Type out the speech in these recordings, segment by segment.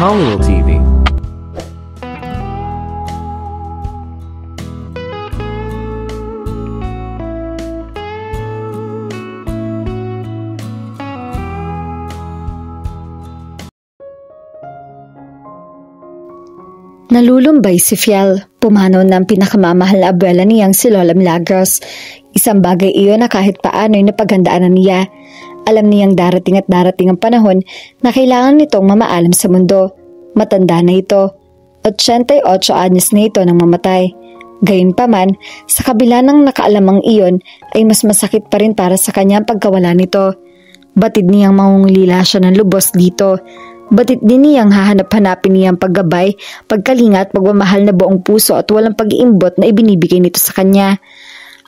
Hollywood TV. Nalulumbay si Fiel. Pumanaw ng pinakamamahal na abuela niyang si Lola Milagros. Isang bagay iyon na kahit paano'y napaghandaan na niya. Alam niyang darating at darating ang panahon na kailangan nitong mamaalam sa mundo. Matanda na ito. 88 anyos na ito nang mamatay. Gayunpaman, sa kabila ng nakaalamang iyon ay mas masakit pa rin para sa kanya ang pagkawala nito. Batid niyang mangungulila siya ng lubos dito. Batid din niyang hahanap-hanapin niyang paggabay, pagkalinga at pagmamahal na buong puso at walang pag-iimbot na ibinibigay nito sa kanya.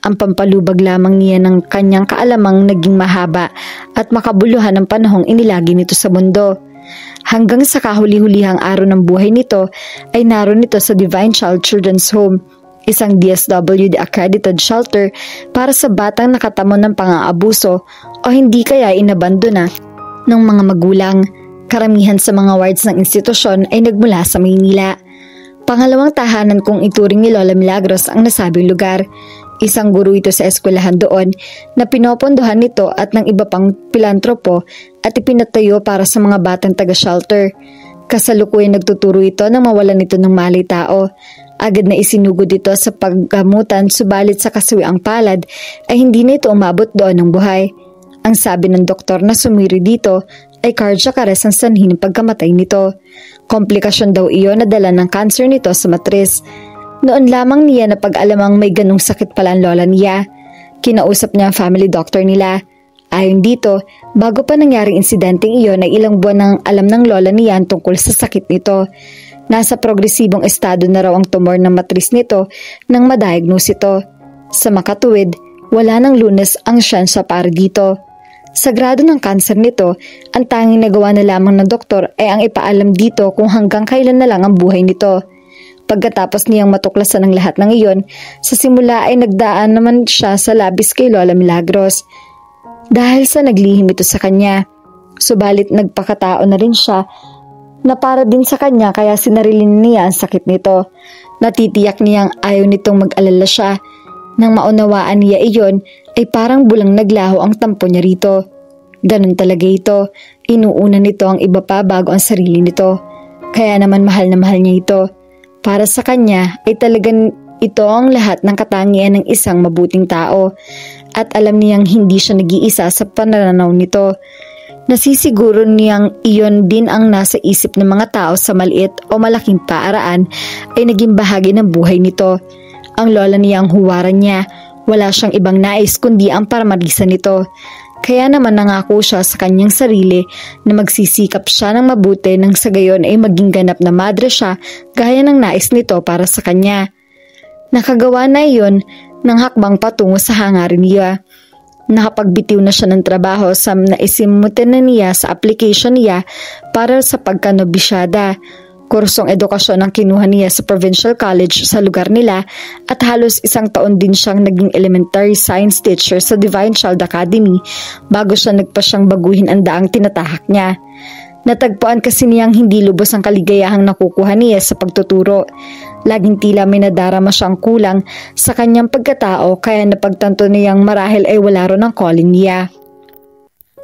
Ang pampalubag lamang niya ng kanyang kaalamang naging mahaba at makabuluhan ng panahong inilagi nito sa mundo. Hanggang sa kahuli-hulihang araw ng buhay nito ay naroon nito sa Divine Child Children's Home, isang DSWD accredited shelter para sa batang nakatamon ng pang-aabuso o hindi kaya inabandona ng mga magulang. Karamihan sa mga wards ng institusyon ay nagmula sa Maynila. Pangalawang tahanan kung ituring ni Lola Milagros ang nasabing lugar. Isang guro ito sa eskwelahan doon na pinopondohan nito at ng iba pang pilantropo at ipinatayo para sa mga batang taga-shelter. Kasalukuyan nagtuturo ito na mawalan nito ng malay tao. Agad na isinugod ito sa paggamutan subalit sa kaswiang palad ay hindi na ito umabot doon ng buhay. Ang sabi ng doktor na sumiri dito ay cardiac arrest ang sanhi ng pagkamatay nito. Komplikasyon daw iyon na dala ng cancer nito sa matris. Noon lamang niya na pag-alamang may ganong sakit pala ang lola niya. Kinausap niya ang family doctor nila. Ayon dito, bago pa nangyaring insidenteng iyon ay ilang buwan nang alam ng lola niya tungkol sa sakit nito. Nasa progresibong estado na raw ang tumor ng matris nito nang madiagnose ito. Sa makatuwid, wala ng Lunes ang siyansa para dito. Sa grado ng kanser nito, ang tanging nagawa na lamang ng doktor ay ang ipaalam dito kung hanggang kailan na lang ang buhay nito. Pagkatapos niyang matuklasan ang lahat ng iyon, sa simula ay nagdaan naman siya sa labis kay Lola Milagros. Dahil sa naglihim ito sa kanya, subalit nagpakatao na rin siya na para din sa kanya kaya sinarilin niya ang sakit nito. Natitiyak niyang ayaw nitong mag-alala siya. Nang maunawaan niya iyon, ay parang bulang naglaho ang tampo niya rito. Ganun talaga ito. Inuuna nito ang iba pa bago ang sarili nito. Kaya naman mahal na mahal niya ito. Para sa kanya ay talagang ito ang lahat ng katangian ng isang mabuting tao. At alam niyang hindi siya nag-iisa sa pananaw nito. Nasisiguro niyang iyon din ang nasa isip ng mga tao sa maliit o malaking paaraan ay naging bahagi ng buhay nito. Ang lola niya ang huwaran niya. Wala siyang ibang nais kundi ang paramarisan nito. Kaya naman nangako siya sa kanyang sarili na magsisikap siya ng mabuti nang sa gayon ay maging ganap na madre siya gaya ng nais nito para sa kanya. Nakagawa na iyon ng hakbang patungo sa hangarin niya. Nakapagbitiw na siya ng trabaho sa naisimutin na niya sa application niya para sa pagkanobisyada. Kursong edukasyon ang kinuha niya sa Provincial College sa lugar nila at halos isang taon din siyang naging elementary science teacher sa Divine Child Academy bago siya nagpasyang baguhin ang daang tinatahak niya. Natagpuan kasi niyang hindi lubos ang kaligayahang nakukuha niya sa pagtuturo. Laging tila may nadarama siyang kulang sa kanyang pagkatao kaya napagtanto niyang marahil ay wala ron ang calling niya.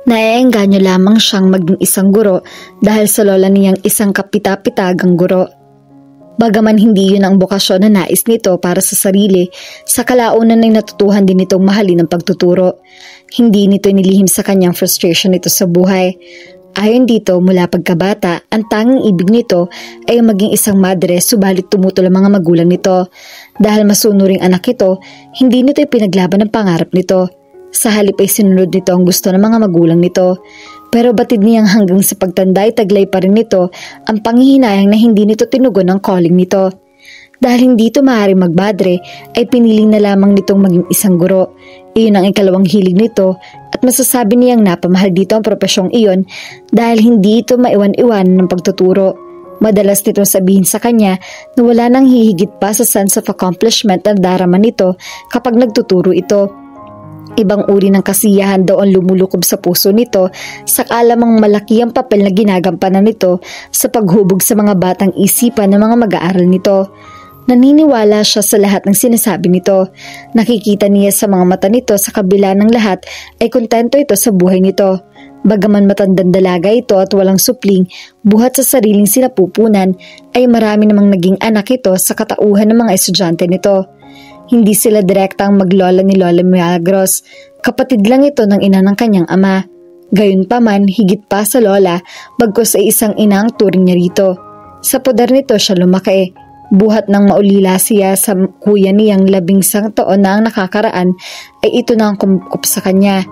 Naiengganyo lamang siyang maging isang guro dahil sa lola niyang isang kapita-pitagang guro. Bagaman hindi yun ang bokasyon na nais nito para sa sarili, sa kalaunan ay natutuhan din itong mahalin ang pagtuturo. Hindi nito nilihim sa kanyang frustration nito sa buhay. Ayon dito, mula pagkabata, ang tanging ibig nito ay maging isang madre subalit tumutol ang mga magulang nito. Dahil masunuring anak ito, hindi nito ipinaglaban ang pangarap nito. Sa halip ay sinunod nito ang gusto ng mga magulang nito. Pero batid niyang hanggang sa pagtanda ay taglay pa rin nito ang panghihinayang na hindi nito tinugon ang calling nito. Dahil hindi ito maaaring magbadre, ay piniling na lamang nitong maging isang guro. Iyon ang ikalawang hilig nito at masasabi niyang napamahal dito ang profesyong iyon dahil hindi ito maiwan-iwan ng pagtuturo. Madalas nitong sabihin sa kanya na wala nang hihigit pa sa sense of accomplishment na darama nito kapag nagtuturo ito. Ibang uri ng kasiyahan daw ang lumulukob sa puso nito saka lamang malaki ang papel na ginagampanan nito sa paghubog sa mga batang isipan ng mga mag-aaral nito. Naniniwala siya sa lahat ng sinasabi nito. Nakikita niya sa mga mata nito sa kabila ng lahat ay kontento ito sa buhay nito. Bagaman matandang dalaga ito at walang supling, buhat sa sariling sinapupunan, ay marami namang naging anak ito sa katauhan ng mga estudyante nito. Hindi sila direktang maglola ni Lola Milagros, kapatid lang ito ng ina ng kanyang ama. Gayunpaman, higit pa sa lola, bagkus ay isang ina ang turing niya rito. Sa poder nito siya lumaki. Buhat ng maulila siya sa kuya niyang 11 taon na ang nakakaraan, ay ito na ang kumkup sa kanya.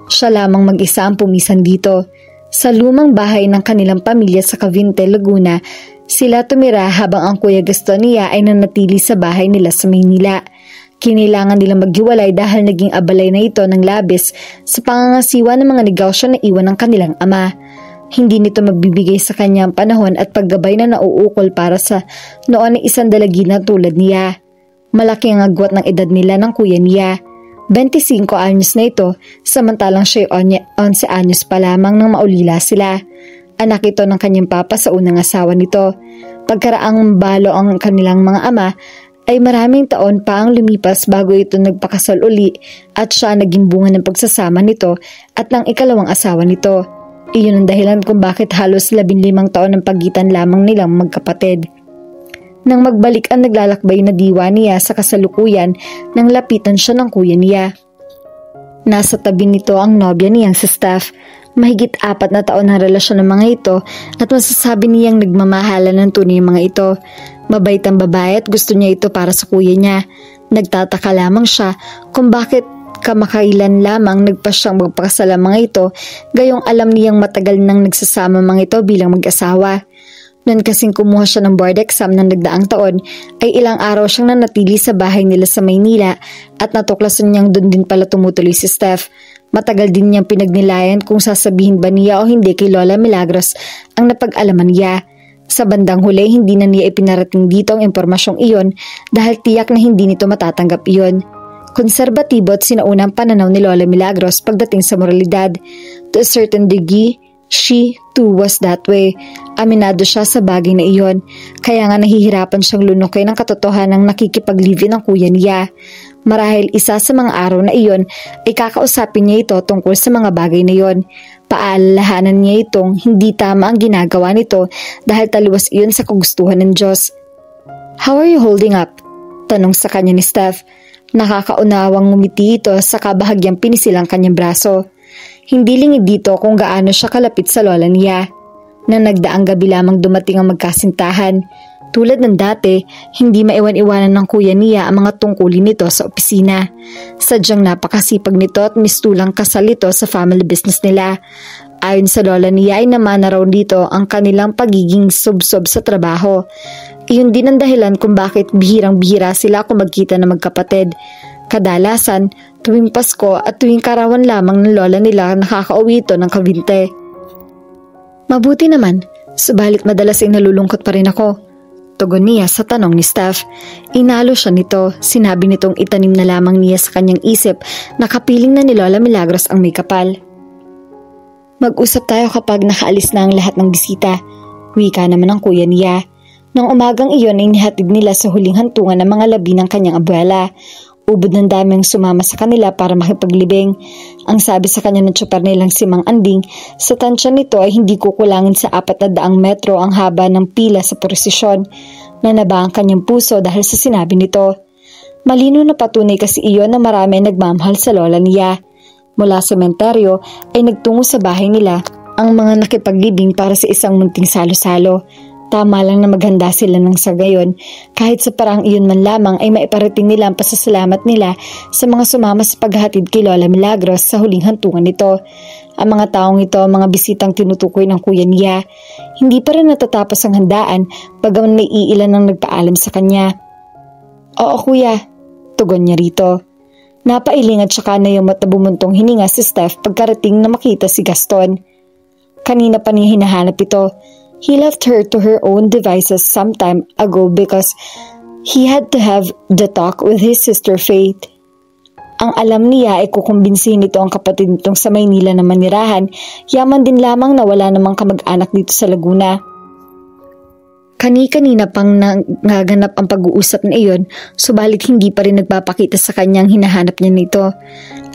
Siya lamang mag-isa ang pumisan dito. Sa lumang bahay ng kanilang pamilya sa Cavite, Laguna, sila tumira habang ang Kuya Gaston niya ay nanatili sa bahay nila sa Maynila. Kinailangan nilang maghiwalay dahil naging abalay na ito ng labis sa pangangasiwa ng mga negosyo na iwan ng kanilang ama. Hindi nito mabibigay sa kanya ang panahon at paggabay na nauukol para sa noon ay isang dalagina tulad niya. Malaki ang agwat ng edad nila ng kuya niya. 25 anyos na ito, samantalang siya 11 anyos pa lamang nang maulila sila. Anak ito ng kanyang papa sa unang asawa nito. Pagkaraang balo ang kanilang mga ama, ay maraming taon pa ang lumipas bago ito nagpakasal uli at siya naging bunga ng pagsasama nito at ng ikalawang asawa nito. Iyon ang dahilan kung bakit halos 15 taon ang pagitan lamang nilang magkapatid. Nang magbalik ang naglalakbay na diwa niya sa kasalukuyan nang lapitan siya ng kuya niya. Nasa tabi nito ang nobya niyang si Steph. Mahigit 4 na taon ang relasyon ng mga ito at masasabi niyang nagmamahalan ng tunay mga ito. Mabait ang babae at gusto niya ito para sa kuya niya. Nagtataka lamang siya kung bakit kamakailan lamang nagpasyang magpakasal ang mga ito, gayong alam niyang matagal nang nagsasama mga ito bilang mag-asawa. Noon kasing kumuha siya ng board exam ng nagdaang taon, ay ilang araw siyang nanatili sa bahay nila sa Maynila at natuklasan niyang doon din pala tumutuloy si Steph. Matagal din niyang pinagnilayan kung sasabihin ba niya o hindi kay Lola Milagros ang napag-alaman niya. Sa bandang huli, hindi na niya ipinarating dito ang impormasyong iyon dahil tiyak na hindi nito matatanggap iyon. Konserbatibo at sinaunang pananaw ni Lola Milagros pagdating sa moralidad. To a certain degree, she too was that way. Aminado siya sa bagay na iyon, kaya nga nahihirapan siyang lunukin ang katotohanan ng nakikipag-live-in ng kuya niya. Marahil isa sa mga araw na iyon ay kakausapin niya ito tungkol sa mga bagay na iyon. Paalalahanan niya itong hindi tama ang ginagawa nito dahil taliwas iyon sa kagustuhan ng Diyos. "How are you holding up?" tanong sa kanya ni Steph. Nakakaunawang ngumiti ito sa kabahagyang pinisilang kanyang braso. Hindi lingid dito kung gaano siya kalapit sa lola niya. Nang nagdaang gabi lamang dumating ang magkasintahan. Tulad ng dati, hindi maiwan-iwanan ng kuya niya ang mga tungkulin nito sa opisina. Sadyang napakasipag nito at mistulang kasal ito sa family business nila. Ayon sa lola niya ay namana raw dito ang kanilang pagiging subsob sa trabaho. Iyon din ang dahilan kung bakit bihirang-bihira sila kung magkita na magkapatid. Kadalasan, tuwing Pasko at tuwing karawan lamang ng lola nila nakakauwi ito ng Cavite. "Mabuti naman, subalit madalas ay nalulungkot pa rin ako," tugon niya sa tanong ni Steph. Inalo siya nito, sinabi nitong itanim na lamang niya sa kanyang isip na kapiling na ni Lola Milagros ang may kapal. "Mag-usap tayo kapag nakaalis na ang lahat ng bisita," wika naman ang kuya niya. Nang umagang iyon ay nihatid nila sa huling hantungan ng mga labi ng kanyang abuela. Ubod ng daming sumama sa kanila para makipaglibing. Ang sabi sa kanya ng tsuper nilang si Mang Anding, sa tansya nito ay hindi kukulangin sa 400 metro ang haba ng pila sa prosesyon. Nanaba ang kanyang puso dahil sa sinabi nito. Malino na patunay kasi iyon na marami nagmamahal sa lola niya. Mula sa sementeryo ay nagtungo sa bahay nila ang mga nakipaglibing para sa isang munting salo-salo. Tama lang na maghanda sila ng sagayon, kahit sa parang iyon man lamang ay maiparating nila ang pasasalamat nila sa mga sumama sa paghahatid kay Lola Milagros sa huling hantungan nito. Ang mga taong ito, mga bisitang tinutukoy ng kuya niya. Hindi pa rin natatapos ang handaan, bagaman may iilan ang nagpaalam sa kanya. "Oo kuya," tugon niya rito. Napailing at saka na yung matabumuntong hininga si Steph pagkarating na makita si Gaston. Kanina pa niya hinahanap ito. He left her to her own devices some time ago because he had to have the talk with his sister Faith. Ang alam niya ay kukumbinsihin nito ang kapatid nitong sa Maynila na manirahan, yaman din lamang na wala namang kamag-anak dito sa Laguna. Kani-kanina pang naganap ang pag-uusap na iyon, subalit hindi pa rin nagpapakita sa kanyang hinahanap niya nito.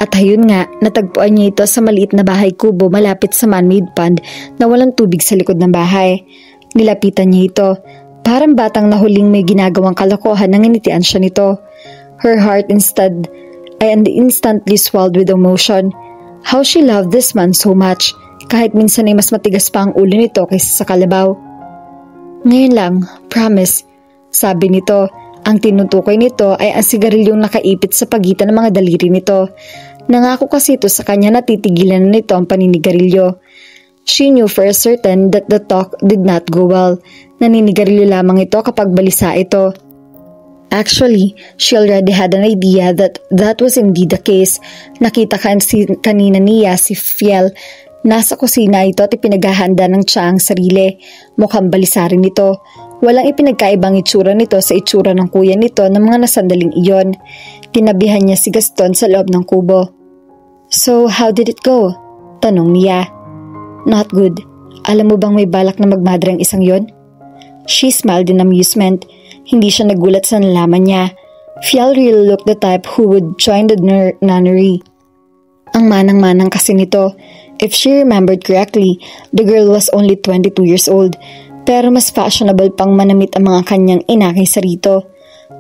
At ayun nga, natagpuan niya ito sa maliit na bahay kubo malapit sa man-made pond na walang tubig sa likod ng bahay. Nilapitan niya ito, parang batang nahuling may ginagawang kalokohan nang initian siya nito. Her heart instantly swelled with emotion. How she loved this man so much, kahit minsan ay mas matigas pa ang ulo nito kaysa sa kalabaw. Ngayon lang, promise, sabi nito. Ang tinutukoy nito ay ang sigarilyong nakaipit sa pagitan ng mga daliri nito. Nangako kasi ito sa kanya na titigilan na nito ang paninigarilyo. She knew for certain that the talk did not go well. Naninigarilyo lamang ito kapag balisa ito. Actually, she already had an idea that that was indeed the case. Nakita kanina niya si Fiel. Nasa kusina ito at ipinaghahanda ng tsa ang sarili. Mukhang balisa rin ito. Walang ipinagkaibang itsura nito sa itsura ng kuya nito ng mga nasandaling iyon. Tinabihan niya si Gaston sa loob ng kubo. So, how did it go? Tanong niya. Not good. Alam mo bang may balak na magmadre ang isang yon? She smiled in amusement. Hindi siya nagulat sa nalaman niya. Fiel really looked the type who would join the nunnery. Ang manang-manang kasi nito. If she remembered correctly, the girl was only 22 years old, pero mas fashionable pang manamit ang mga kanyang ina kaysa rito.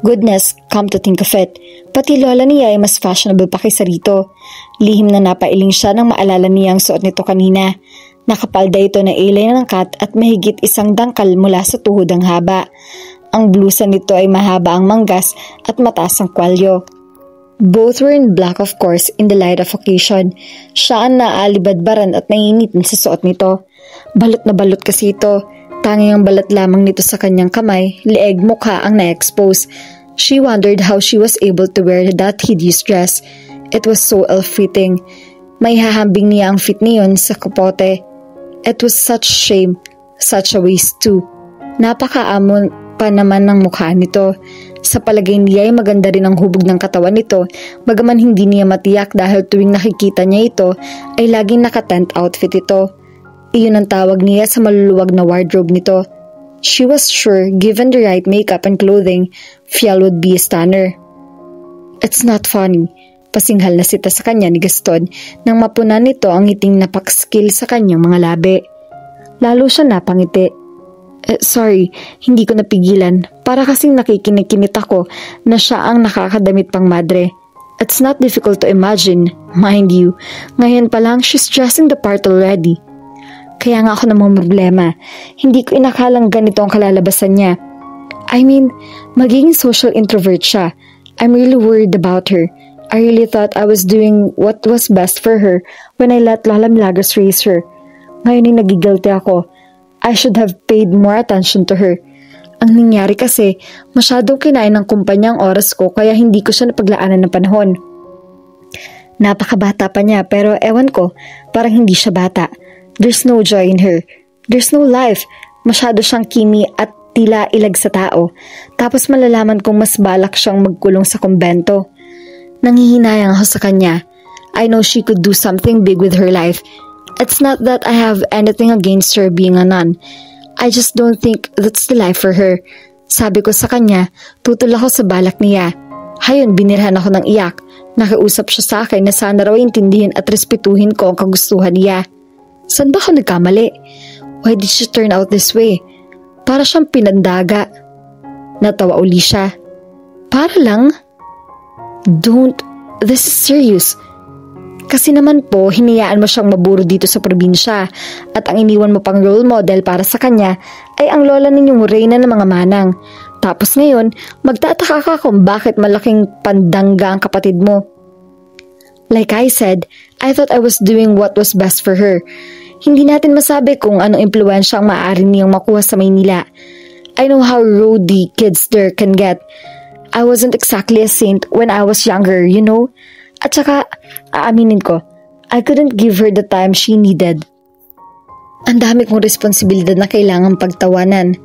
Goodness, come to think of it, pati lola niya ay mas fashionable pa kaysa rito. Lihim na napailing siya nang maalala niya ang suot nito kanina. Nakapalda ito na ilay ng kat at mahigit isang dangkal mula sa tuhod ang haba. Ang blusa nito ay mahaba ang manggas at mataas ang kwalyo. Both were in black of course in the light of occasion. Siya ang naalibadbaran at naiinitin sa suot nito. Balot na balot kasi ito. Tanging ang balat lamang nito sa kanyang kamay, leeg, mukha ang na-expose. She wondered how she was able to wear that hideous dress. It was so ill-fitting. May hahambing niya ang fit niyon sa kapote. It was such shame, such a waste too. Napakaamon pa naman ng mukha nito. Sa palagay niya ay maganda rin ang hubog ng katawan nito, bagaman hindi niya matiyak dahil tuwing nakikita niya ito ay laging naka-tent outfit ito. Iyon ang tawag niya sa maluluwag na wardrobe nito. She was sure, given the right makeup and clothing, Fiel would be a stunner. It's not funny. Pasinghal na sita sa kanya ni Gaston nang mapunan nito ang ngiting napakskil sa kanyang mga labi. Lalo siya napangiti. Sorry, hindi ko napigilan. Para kasing nakikinig-kinit ako na siya ang nakakadamit pang madre. It's not difficult to imagine, mind you. Ngayon pa lang, she's dressing the part already. Kaya nga ako namang problema. Hindi ko inakalang ganito ang kalalabasan niya. I mean, magiging social introvert siya. I'm really worried about her. I really thought I was doing what was best for her when I let Lola Milagros raise her. Ngayon ay nagigilty ako. I should have paid more attention to her. Ang nangyari kasi, masyadong kinain ng kumpanya ang oras ko kaya hindi ko siya napaglaanan ng panahon. Napakabata pa niya pero ewan ko, parang hindi siya bata. There's no joy in her. There's no life. Masyado siyang kimi at tila ilag sa tao. Tapos malalaman kong mas balak siyang magkulong sa kumbento. Nanghihinayang ako sa kanya. I know she could do something big with her life. It's not that I have anything against her being a nun. I just don't think that's the life for her. Sabi ko sa kanya, tutol ako sa balak niya. Hayon, binirhan ako ng iyak. Nakiusap siya sa akin na sana raw intindihin at respetuhin ko ang kagustuhan niya. Saan ba ako nagkamali? Why did she turn out this way? Para siyang pinandaga. Natawa uli siya. Para lang? Don't. This is serious. Kasi naman po, hinayaan mo siyang maburo dito sa probinsya at ang iniwan mo pang role model para sa kanya ay ang lola ninyong reyna ng mga manang. Tapos ngayon, magtataka ka kung bakit malaking pandangga ang kapatid mo. Like I said, I thought I was doing what was best for her. Hindi natin masabi kung anong impluensya ang maaari niyang makuha sa Maynila. I know how rowdy kids there can get. I wasn't exactly a saint when I was younger, you know? At saka, aaminin ko, I couldn't give her the time she needed. Ang dami kong responsibilidad na kailangang pagtawanan.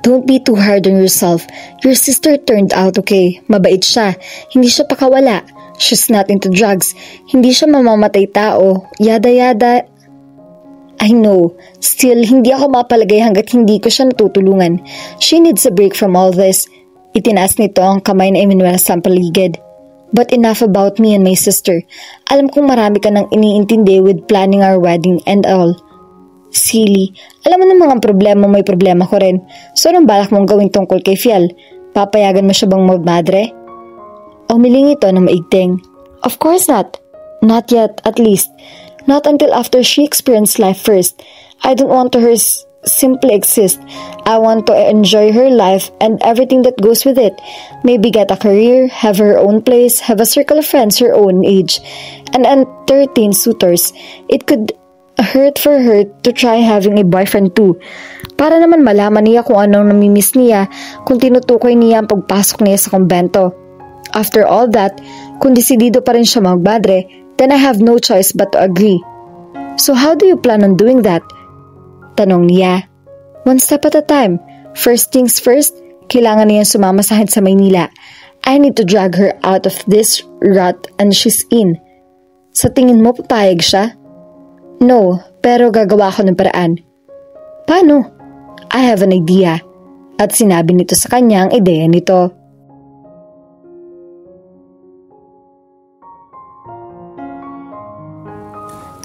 Don't be too hard on yourself. Your sister turned out okay. Mabait siya. Hindi siya pakawala. She's not into drugs. Hindi siya mamamatay tao. Yada yada. I know. Still, hindi ako mapalagay hanggat hindi ko siya natutulungan. She needs a break from all this. Itinaas nito ang kamay na Emanuel sa paligid. But enough about me and my sister. Alam kong marami ka nang iniintindi with planning our wedding and all. Silly, alam mo ng mga problema, may problema ko rin. So anong balak mong gawin tungkol kay Fiel? Papayagan mo siya bang magmadre? Umiling ito na maigting. Of course not. Not yet, at least. Not until after she experienced life first. I don't want her simply exist. I want to enjoy her life and everything that goes with it. Maybe get a career, have her own place, have a circle of friends her own age, and entertain suitors. It could hurt for her to try having a boyfriend too. Para naman malaman niya kung anong namimiss niya kung tinutukoy niya ang pagpasok niya sa kumbento. After all that, kung desidido pa rin siya magmadre, then I have no choice but to agree. So how do you plan on doing that? Tanong niya. One step at a time. First things first, kailangan niyang sumama sa akin sa Maynila. I need to drag her out of this rut and she's in. Sa tingin mo papayag siya? No, pero gagawa ko ng paraan. Paano? I have an idea. At sinabi nito sa kanya ang ideya nito.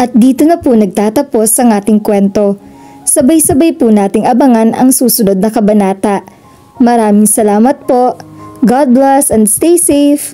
At dito na po nagtatapos ang ating kwento. Sabay-sabay po nating abangan ang susunod na kabanata. Maraming salamat po. God bless and stay safe.